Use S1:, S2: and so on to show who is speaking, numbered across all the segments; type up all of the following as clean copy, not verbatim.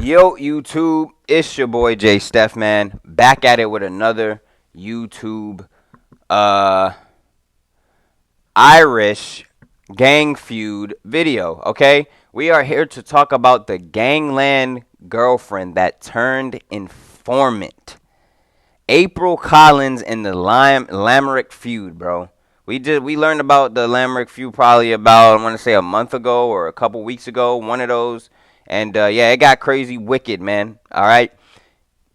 S1: Yo, YouTube, it's your boy Jay Steph, man. Back at it with another YouTube Irish gang feud video, okay? We are here to talk about the Gangland girlfriend that turned informant. April Collins and the Lamerick feud, bro. We learned about the Lamerick feud probably about, I want to say, a month ago or a couple weeks ago, one of those. And, yeah, it got crazy wicked, man. All right?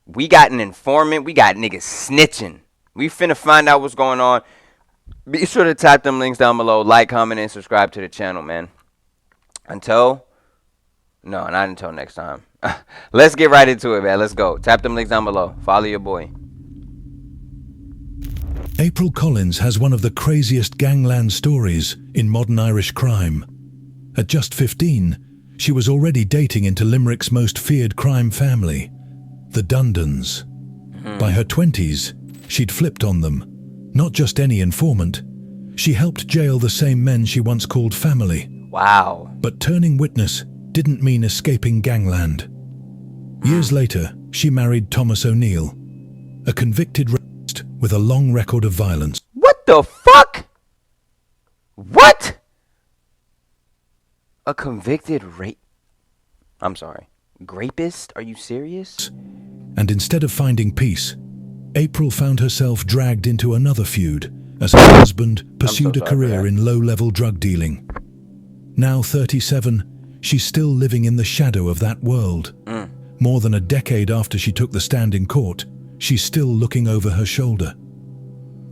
S1: We got an informant. We got niggas snitching. We finna find out what's going on. Be sure to tap them links down below. Like, comment, and subscribe to the channel, man. No, not until next time. Let's get right into it, man. Let's go. Tap them links down below. Follow your boy.
S2: April Collins has one of the craziest gangland stories in modern Irish crime. At just 15, she was already dating into Limerick's most feared crime family, the Dundons. By her 20s, she'd flipped on them. Not just any informant, she helped jail the same men she once called family.
S1: Wow.
S2: But turning witness didn't mean escaping gangland. Years later, she married Thomas O'Neill, a convicted rapist with a long record of violence.
S1: What the fuck? What? A convicted rapist? Are you serious?
S2: And instead of finding peace, April found herself dragged into another feud as her husband pursued a career in low-level drug dealing. Now 37, she's still living in the shadow of that world. More than a decade after she took the stand in court, she's still looking over her shoulder.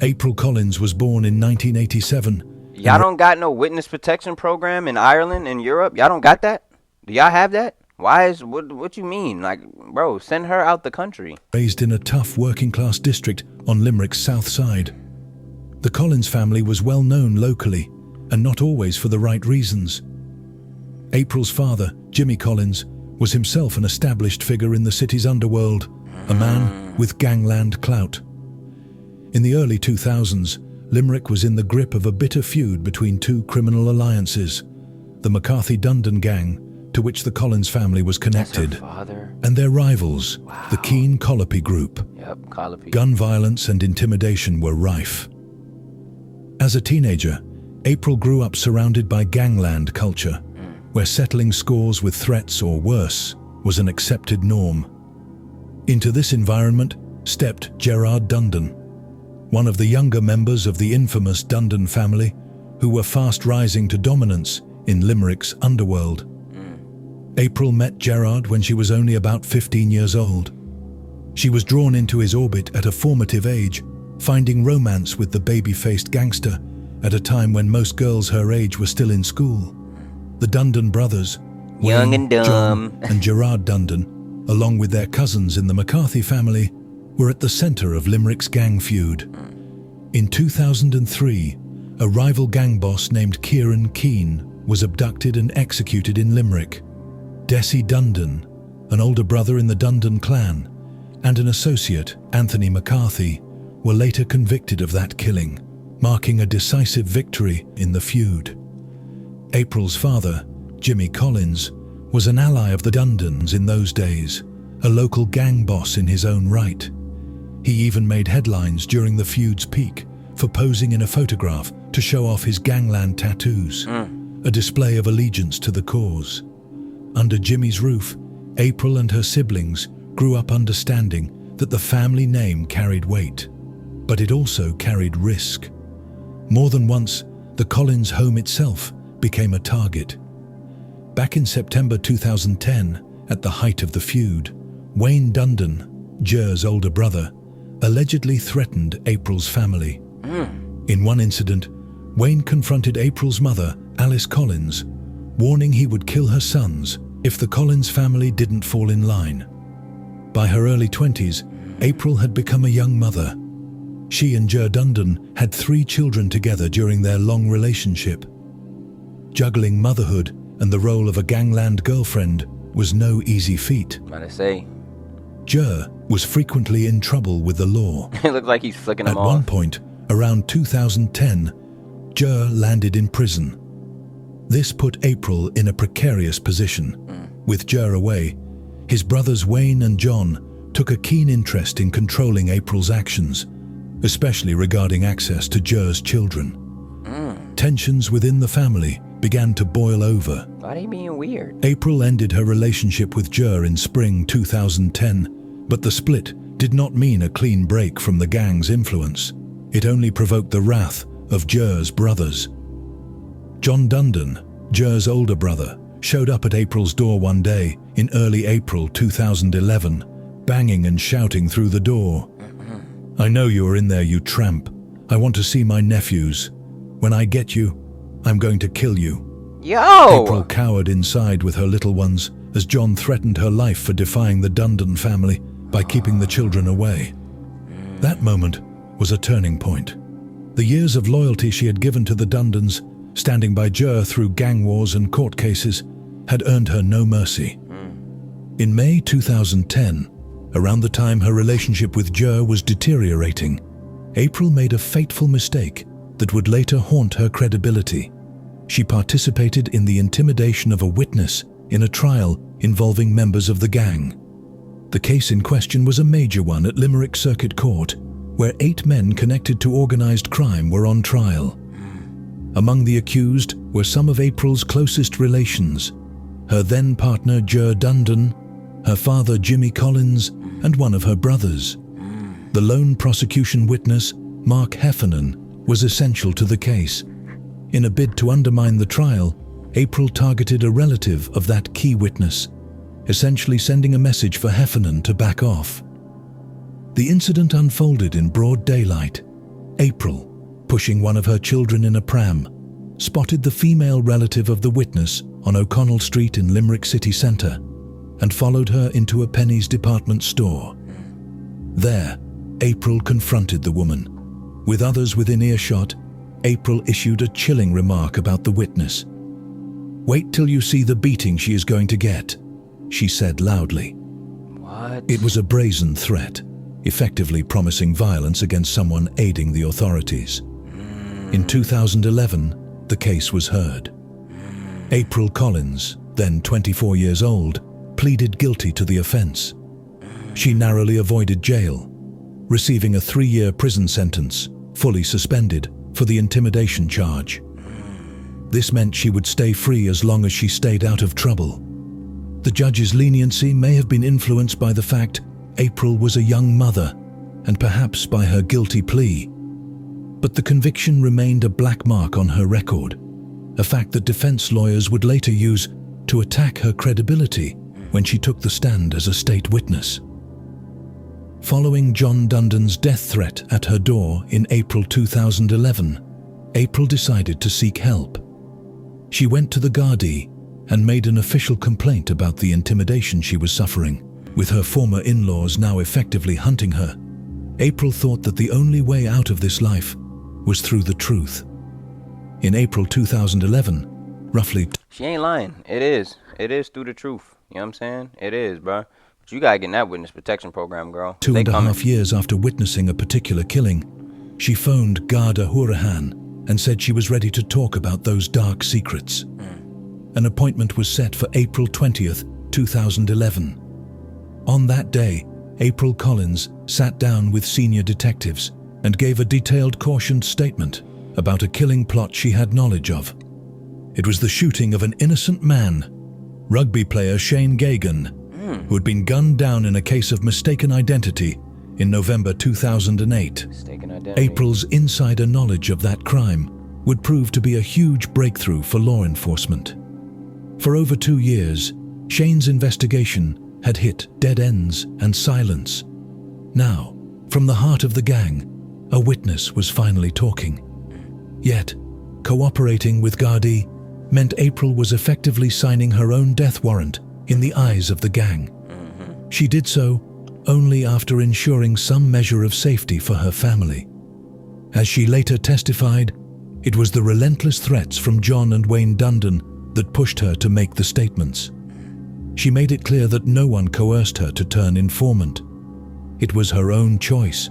S2: April Collins was born in 1987.
S1: Y'all don't got no witness protection program in Ireland and Europe? Y'all don't got that? Do y'all have that? What you mean? Like, bro, send her out the country.
S2: Raised in a tough working-class district on Limerick's south side. The Collins family was well known locally, and not always for the right reasons. April's father, Jimmy Collins, was himself an established figure in the city's underworld, a man with gangland clout. In the early 2000s, Limerick was in the grip of a bitter feud between two criminal alliances, the McCarthy-Dundon gang, to which the Collins family was connected, and their rivals, the Keane Colopy group. Gun violence and intimidation were rife. As a teenager, April grew up surrounded by gangland culture, where settling scores with threats or worse was an accepted norm. Into this environment stepped Gerard Dundon, one of the younger members of the infamous Dundon family, who were fast rising to dominance in Limerick's underworld. April met Gerard when she was only about 15 years old. She was drawn into his orbit at a formative age, finding romance with the baby-faced gangster at a time when most girls her age were still in school. The Dundon brothers,
S1: Young
S2: Wayne,
S1: and dumb.
S2: John, and Gerard Dundon, along with their cousins in the McCarthy family, were at the center of Limerick's gang feud. In 2003, a rival gang boss named Kieran Keane was abducted and executed in Limerick. Dessie Dundon, an older brother in the Dundon clan, and an associate, Anthony McCarthy, were later convicted of that killing, marking a decisive victory in the feud. April's father, Jimmy Collins, was an ally of the Dundons in those days, a local gang boss in his own right. He even made headlines during the feud's peak for posing in a photograph to show off his gangland tattoos, a display of allegiance to the cause. Under Jimmy's roof, April and her siblings grew up understanding that the family name carried weight, but it also carried risk. More than once, the Collins home itself became a target. Back in September 2010, at the height of the feud, Wayne Dundon, Ger's older brother, allegedly threatened April's family. In one incident, Wayne confronted April's mother, Alice Collins, warning he would kill her sons if the Collins family didn't fall in line. By her early 20s, April had become a young mother. She and Ger Dundon had 3 children together during their long relationship. Juggling motherhood and the role of a gangland girlfriend was no easy feat. Ger was frequently in trouble with the law.
S1: It looks like he's flicking them off.
S2: At one point, around 2010, Ger landed in prison. This put April in a precarious position. With Ger away, His brothers Wayne and John took a keen interest in controlling April's actions, especially regarding access to Jer's children. Tensions within the family began to boil over.
S1: Why are they being weird?
S2: April ended her relationship with Jer in spring 2010, but the split did not mean a clean break from the gang's influence. It only provoked the wrath of Jer's brothers. John Dundon, Jer's older brother, showed up at April's door one day in early April 2011, banging and shouting through the door. "I know you are in there, you tramp. I want to see my nephews. When I get you, I'm going to kill you."
S1: Yo!
S2: April cowered inside with her little ones as John threatened her life for defying the Dundon family by keeping the children away. That moment was a turning point. The years of loyalty she had given to the Dundons, standing by Jer through gang wars and court cases, had earned her no mercy. In May 2010, around the time her relationship with Jer was deteriorating, April made a fateful mistake that would later haunt her credibility. She participated in the intimidation of a witness in a trial involving members of the gang. The case in question was a major one at Limerick Circuit Court, where 8 men connected to organised crime were on trial. Among the accused were some of April's closest relations, her then partner Jer Dundon, her father Jimmy Collins, and one of her brothers. The lone prosecution witness, Mark Heffernan, was essential to the case. In a bid to undermine the trial, April targeted a relative of that key witness, essentially sending a message for Heffernan to back off. The incident unfolded in broad daylight. April, pushing one of her children in a pram, spotted the female relative of the witness on O'Connell Street in Limerick city centre and followed her into a Penneys department store. There, April confronted the woman. With others within earshot, April issued a chilling remark about the witness. "Wait till you see the beating she is going to get," she said loudly.
S1: What?
S2: It was a brazen threat, effectively promising violence against someone aiding the authorities. In 2011, the case was heard. April Collins, then 24 years old, pleaded guilty to the offence. She narrowly avoided jail, receiving a 3-year prison sentence, fully suspended, for the intimidation charge. This meant she would stay free as long as she stayed out of trouble. The judge's leniency may have been influenced by the fact April was a young mother, and perhaps by her guilty plea. But the conviction remained a black mark on her record, a fact that defense lawyers would later use to attack her credibility when she took the stand as a state witness. Following John Dundon's death threat at her door in April 2011, April decided to seek help. She went to the Gardaí and made an official complaint about the intimidation she was suffering. With her former in-laws now effectively hunting her, April thought that the only way out of this life was through the truth. In April 2011, roughly...
S1: She ain't lying. It is. It is through the truth. You know what I'm saying? It is, bro. But you gotta get in that witness protection program, girl.
S2: 2.5 years after witnessing a particular killing, she phoned Garda Hurahan and said she was ready to talk about those dark secrets. An appointment was set for April 20th, 2011. On that day, April Collins sat down with senior detectives and gave a detailed cautioned statement about a killing plot she had knowledge of. It was the shooting of an innocent man, rugby player Shane Geoghegan, who had been gunned down in a case of mistaken identity in November 2008.
S1: Mistaken identity.
S2: April's insider knowledge of that crime would prove to be a huge breakthrough for law enforcement. For over 2 years, Shane's investigation had hit dead ends and silence. Now, from the heart of the gang, a witness was finally talking. Yet, cooperating with Gardaí meant April was effectively signing her own death warrant in the eyes of the gang. She did so only after ensuring some measure of safety for her family. As she later testified, it was the relentless threats from John and Wayne Dundon that pushed her to make the statements. She made it clear that no one coerced her to turn informant. It was her own choice,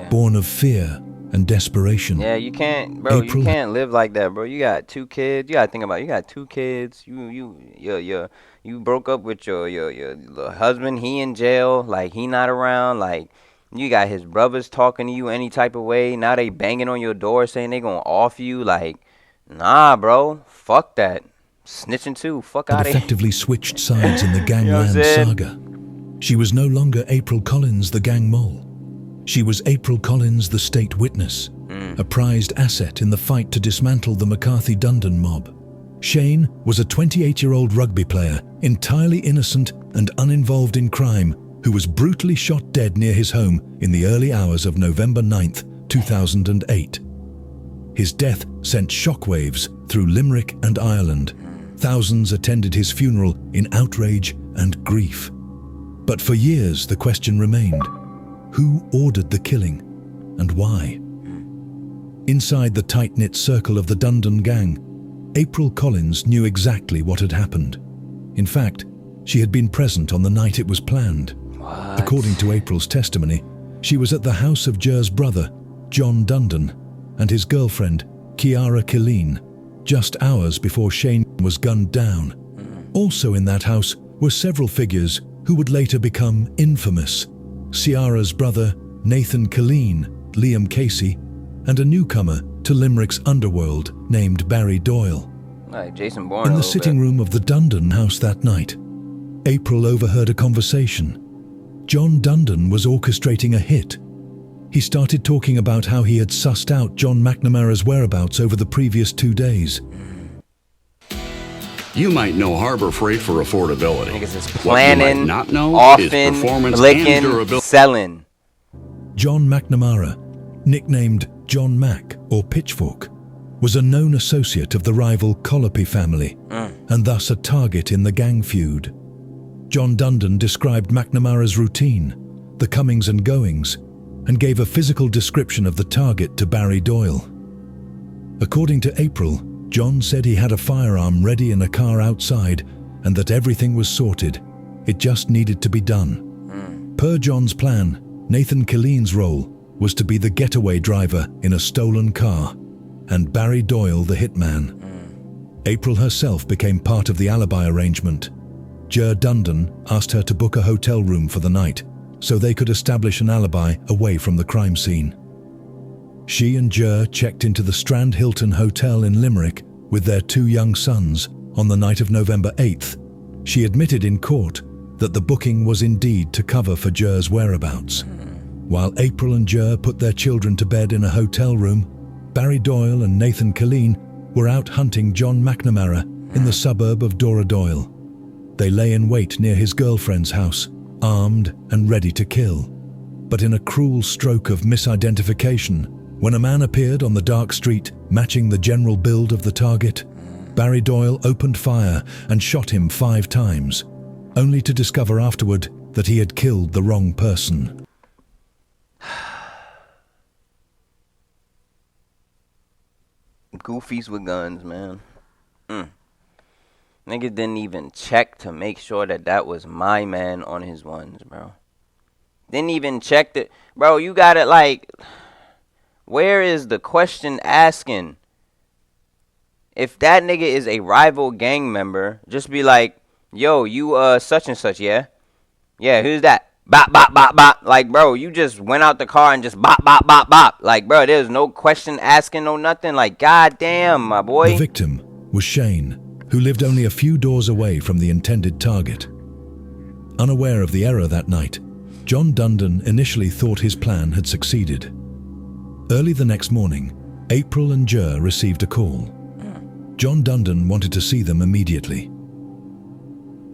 S2: born of fear and desperation.
S1: Yeah, you can't, bro. You
S2: April
S1: can't live like that, bro. You got 2 kids. You gotta think about it. You got 2 kids. You broke up with your little husband. He in jail. Like, he not around. Like, you got his brothers talking to you any type of way. Now they banging on your door saying they gonna off you. Like, nah, bro. Fuck that. Snitching too. Fuck
S2: had
S1: out of here.
S2: effectively switched sides in the
S1: You know what I'm
S2: Gangland
S1: saying?
S2: saga. She was no longer April Collins, the gang mole. She was April Collins, the state witness, a prized asset in the fight to dismantle the McCarthy Dundon mob. Shane was a 28-year-old rugby player, entirely innocent and uninvolved in crime, who was brutally shot dead near his home in the early hours of November 9th, 2008. His death sent shockwaves through Limerick and Ireland. Thousands attended his funeral in outrage and grief. But for years the question remained: who ordered the killing and why? Inside the tight-knit circle of the Dundon gang, April Collins knew exactly what had happened. In fact, she had been present on the night it was planned.
S1: What?
S2: According to April's testimony, she was at the house of Jer's brother, John Dundon, and his girlfriend, Ciara Killeen, just hours before Shane was gunned down. Also in that house were several figures who would later become infamous: Ciara's brother, Nathan Killeen, Liam Casey, and a newcomer to Limerick's underworld named Barry Doyle.
S1: Like Jason Bourne.
S2: In the sitting room of the Dundon house that night, April overheard a conversation. John Dundon was orchestrating a hit. He started talking about how he had sussed out John McNamara's whereabouts over the previous 2 days.
S3: You might know Harbor Freight for affordability.
S1: Niggas is
S3: What you might
S1: planning,
S3: not know is
S1: offing,
S3: performance and
S1: licking,
S3: durability.
S1: selling.
S2: John McNamara, nicknamed John Mac or Pitchfork, was a known associate of the rival Colopy family and thus a target in the gang feud. John Dundon described McNamara's routine, the comings and goings, and gave a physical description of the target to Barry Doyle. According to April, John said he had a firearm ready in a car outside and that everything was sorted. It just needed to be done. Per John's plan, Nathan Killeen's role was to be the getaway driver in a stolen car, and Barry Doyle the hitman. April herself became part of the alibi arrangement. Jer Dundon asked her to book a hotel room for the night so they could establish an alibi away from the crime scene. She and Jer checked into the Strand Hilton Hotel in Limerick with their 2 young sons on the night of November 8th. She admitted in court that the booking was indeed to cover for Jer's whereabouts. While April and Jer put their children to bed in a hotel room, Barry Doyle and Nathan Killeen were out hunting John McNamara in the suburb of Doyle. They lay in wait near his girlfriend's house, armed and ready to kill. But in a cruel stroke of misidentification, when a man appeared on the dark street matching the general build of the target, Barry Doyle opened fire and shot him 5 times, only to discover afterward that he had killed the wrong person.
S1: Goofies with guns, man. Niggas didn't even check to make sure that that was my man on his ones, bro. Didn't even check it. Bro, you got it like... Where is the question asking? If that nigga is a rival gang member, just be like, yo, you such and such, yeah? Yeah, who's that? Bop, bop, bop, bop. Like, bro, you just went out the car and just bop, bop, bop, bop. Like, bro, there's no question asking, no nothing. Like, goddamn, my boy.
S2: The victim was Shane, who lived only a few doors away from the intended target. Unaware of the error that night, John Dundon initially thought his plan had succeeded. Early the next morning, April and Jer received a call. John Dundon wanted to see them immediately.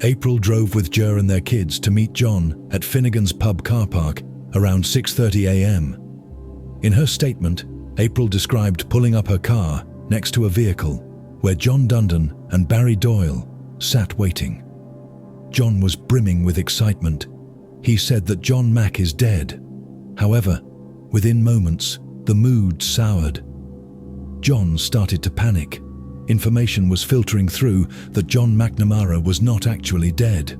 S2: April drove with Jer and their kids to meet John at Finnegan's pub car park around 6:30 a.m. In her statement, April described pulling up her car next to a vehicle where John Dundon and Barry Doyle sat waiting. John was brimming with excitement. He said that John Mack is dead. However, within moments, the mood soured. John started to panic. Information was filtering through that John McNamara was not actually dead.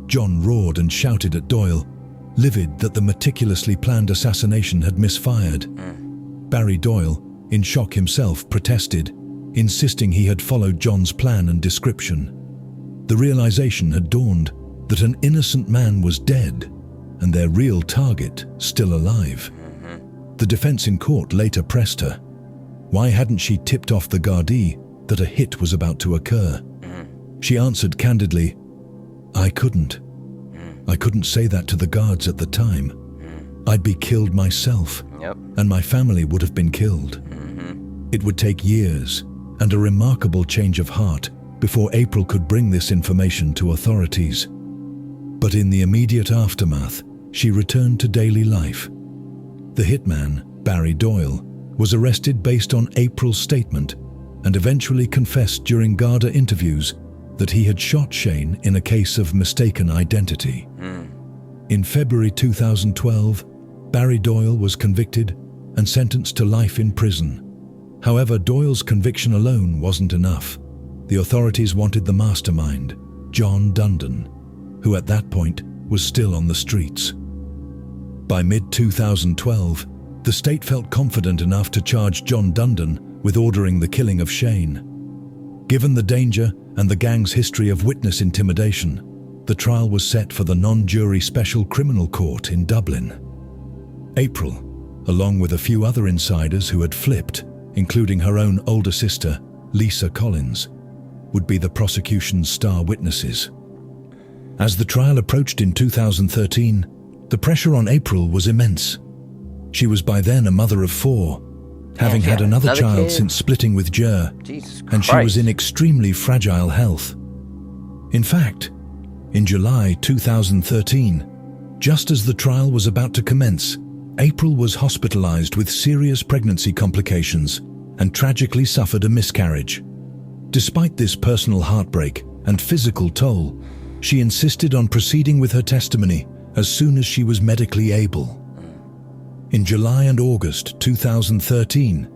S2: John roared and shouted at Doyle, livid that the meticulously planned assassination had misfired. Barry Doyle, in shock himself, protested, insisting he had followed John's plan and description. The realization had dawned that an innocent man was dead and their real target still alive. The defense in court later pressed her. Why hadn't she tipped off the Gardaí that a hit was about to occur? She answered candidly, I couldn't say that to the guards at the time. I'd be killed myself, and my family would have been killed. It would take years and a remarkable change of heart before April could bring this information to authorities. But in the immediate aftermath, she returned to daily life. The hitman, Barry Doyle, was arrested based on April's statement and eventually confessed during Garda interviews that he had shot Shane in a case of mistaken identity. In February 2012, Barry Doyle was convicted and sentenced to life in prison. However, Doyle's conviction alone wasn't enough. The authorities wanted the mastermind, John Dundon, who at that point was still on the streets. By mid-2012, the state felt confident enough to charge John Dundon with ordering the killing of Shane. Given the danger and the gang's history of witness intimidation, the trial was set for the non-jury Special Criminal Court in Dublin. April, along with a few other insiders who had flipped, including her own older sister, Lisa Collins, would be the prosecution's star witnesses. As the trial approached in 2013, the pressure on April was immense. She was by then a mother of 4, having had another child since splitting with Jer, and she was in extremely fragile health. In fact, in July 2013, just as the trial was about to commence, April was hospitalized with serious pregnancy complications and tragically suffered a miscarriage. Despite this personal heartbreak and physical toll, she insisted on proceeding with her testimony as soon as she was medically able. In July and August 2013,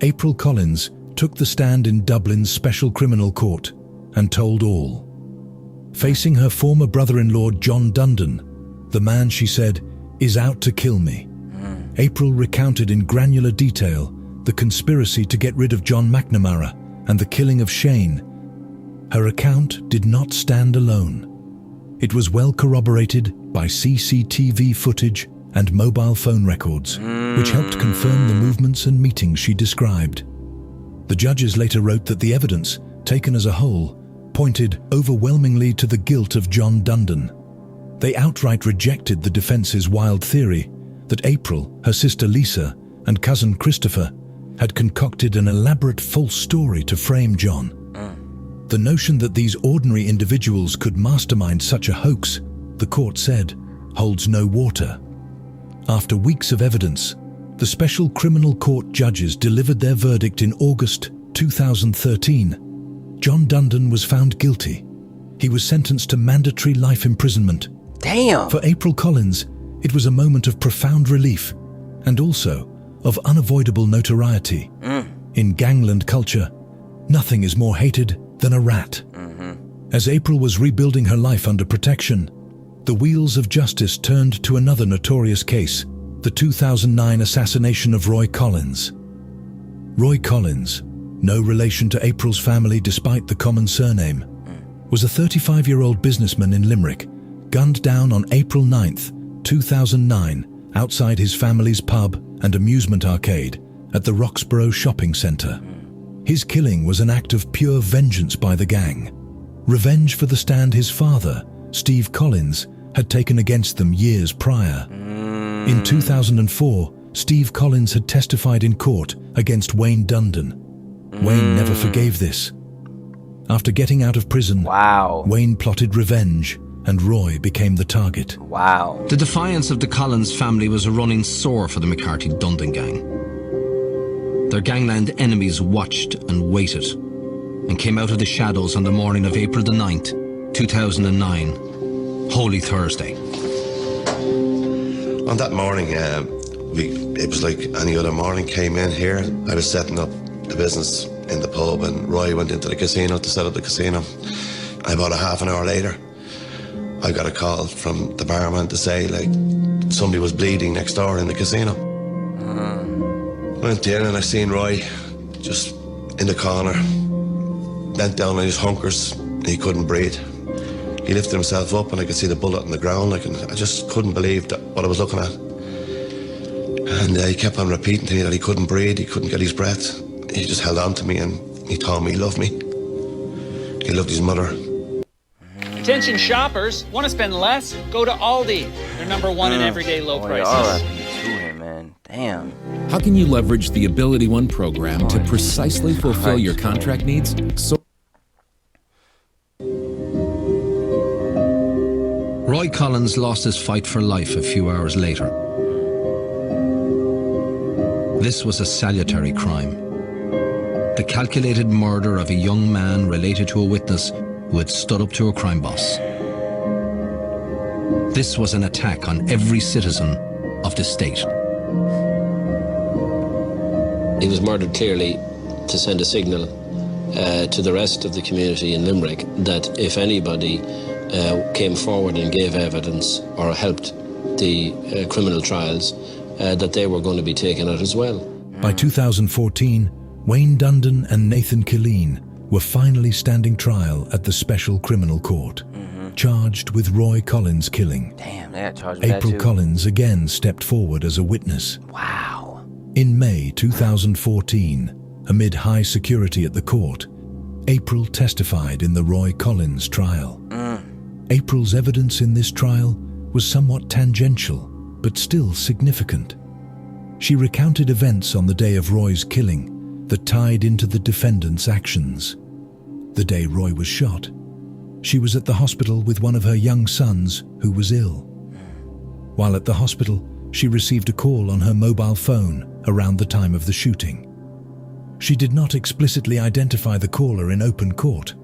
S2: April Collins took the stand in Dublin's Special Criminal Court and told all. Facing her former brother-in-law John Dundon, the man she said is out to kill me, April recounted in granular detail the conspiracy to get rid of John McNamara and the killing of Shane. Her account did not stand alone. It was well corroborated by CCTV footage and mobile phone records, which helped confirm the movements and meetings she described. The judges later wrote that the evidence, taken as a whole, pointed overwhelmingly to the guilt of John Dundon. They outright rejected the defense's wild theory that April, her sister Lisa, and cousin Christopher had concocted an elaborate false story to frame John. The notion that these ordinary individuals could mastermind such a hoax, the court said, holds no water. After weeks of evidence, the Special Criminal Court judges delivered their verdict in August 2013. John Dundon was found guilty. He was sentenced to mandatory life imprisonment.
S1: Damn!
S2: For April Collins, it was a moment of profound relief and also of unavoidable notoriety. In Gangland culture, nothing is more hated than a rat. As April was rebuilding her life under protection, the wheels of justice turned to another notorious case, the 2009 assassination of Roy Collins. Roy Collins, no relation to April's family despite the common surname, was a 35-year-old businessman in Limerick, gunned down on April 9th, 2009, outside his family's pub and amusement arcade at the Roxborough Shopping Centre. His killing was an act of pure vengeance by the gang, revenge for the stand his father, Steve Collins, had taken against them years prior. In 2004, Steve Collins had testified in court against Wayne Dundon. Wayne never forgave this. After getting out of prison, Wayne plotted revenge, and Roy became the target.
S4: The defiance of the Collins family was a running sore for the McCarthy-Dundon gang. Their gangland enemies watched and waited, and came out of the shadows on the morning of April the 9th, 2009, Holy Thursday.
S5: On that morning, it was like any other morning. Came in here, I was setting up the business in the pub, and Roy went into the casino to set up the casino. About a half an hour later, I got a call from the barman to say, like, somebody was bleeding next door in the casino. Went in and I seen Roy just in the corner, bent down on his hunkers. He couldn't breathe. He lifted himself up and I could see the bullet on the ground. I just couldn't believe what I was looking at. And he kept on repeating to me that he couldn't breathe, he couldn't get his breath. He just held on to me and he told me he loved me. He loved his mother.
S6: Attention shoppers, want to spend less? Go to Aldi. They're number one in everyday low prices.
S1: R.I.P. to him, man. Damn.
S7: How can you leverage the Ability One program to precisely fulfill your contract needs?
S4: Roy Collins lost his fight for life a few hours later. This was a salutary crime. The calculated murder of a young man related to a witness who had stood up to a crime boss. This was an attack on every citizen of the state.
S8: He was murdered clearly to send a signal to the rest of the community in Limerick that if anybody came forward and gave evidence or helped the criminal trials, that they were going to be taken out as well.
S2: By 2014, Wayne Dundon and Nathan Killeen were finally standing trial at the Special Criminal Court, charged with Roy Collins' killing.
S1: Damn, they got charged with that
S2: April
S1: too.
S2: Collins again stepped forward as a witness.
S1: Wow.
S2: In May 2014, amid high security at the court, April testified in the Roy Collins trial. April's evidence in this trial was somewhat tangential, but still significant. She recounted events on the day of Roy's killing that tied into the defendant's actions. The day Roy was shot, she was at the hospital with one of her young sons who was ill. While at the hospital, she received a call on her mobile phone around the time of the shooting. She did not explicitly identify the caller in open court,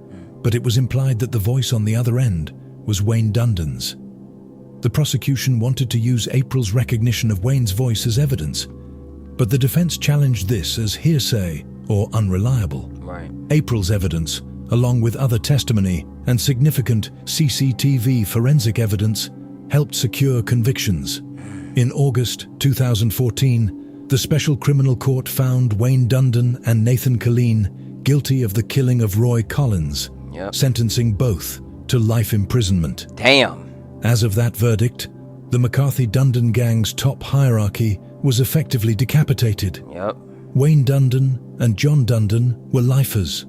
S2: but it was implied that the voice on the other end was Wayne Dundon's. The prosecution wanted to use April's recognition of Wayne's voice as evidence, but the defense challenged this as hearsay or unreliable.
S1: Right.
S2: April's evidence, along with other testimony and significant CCTV forensic evidence, helped secure convictions. In August 2014, the Special Criminal Court found Wayne Dundon and Nathan Killeen guilty of the killing of Roy Collins, sentencing both to life imprisonment.
S1: Damn.
S2: As of that verdict, the McCarthy-Dundon gang's top hierarchy was effectively decapitated. Wayne Dundon and John Dundon were lifers.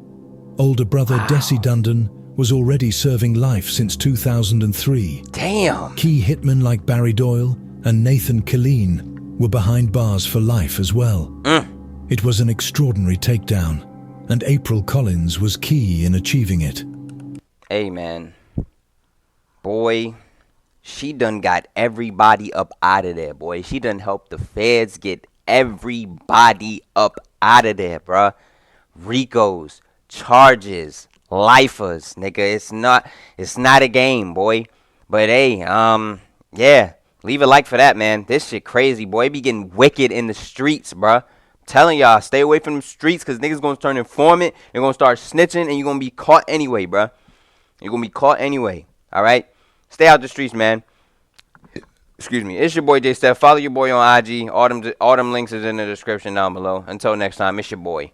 S2: Older brother Desi Dundon was already serving life since 2003.
S1: Damn.
S2: Key hitmen like Barry Doyle and Nathan Killeen were behind bars for life as well. It was an extraordinary takedown, and April Collins was key in achieving it.
S1: Hey, man. Boy, she done got everybody up out of there, boy. She done helped the feds get everybody up out of there, bruh. Ricos, charges, lifers, nigga. It's not a game, boy. But hey, yeah. Leave a like for that, man. This shit crazy, boy. It be getting wicked in the streets, bruh. Telling y'all, stay away from the streets, because niggas gonna turn informant. They're gonna start snitching, and you're gonna be caught anyway, bruh. You're gonna be caught anyway. Alright? Stay out the streets, man. Excuse me. It's your boy J Steph. Follow your boy on IG. All them links is in the description down below. Until next time, it's your boy.